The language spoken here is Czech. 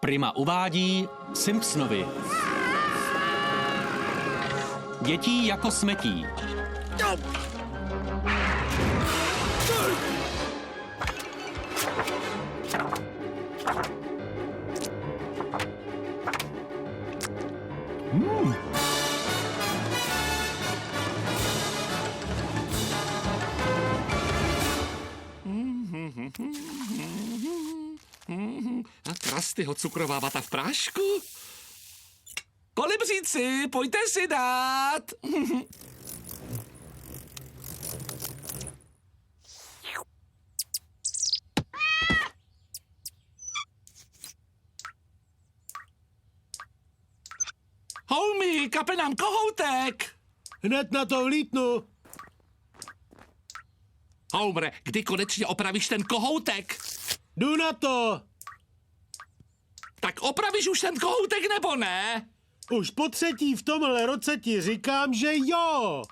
Prima uvádí Simpsonovi. Dětí jako smetí. Krastyho cukrová vata v prášku? Kolibříci, pojďte si dát! Homie, kape nám kohoutek! Hned na to vlítnu. Homere, kdy konečně opravíš ten kohoutek? Jdu na to. Tak opravíš už ten kohoutek, nebo ne? Už po třetí v tomhle roce ti říkám, že jo.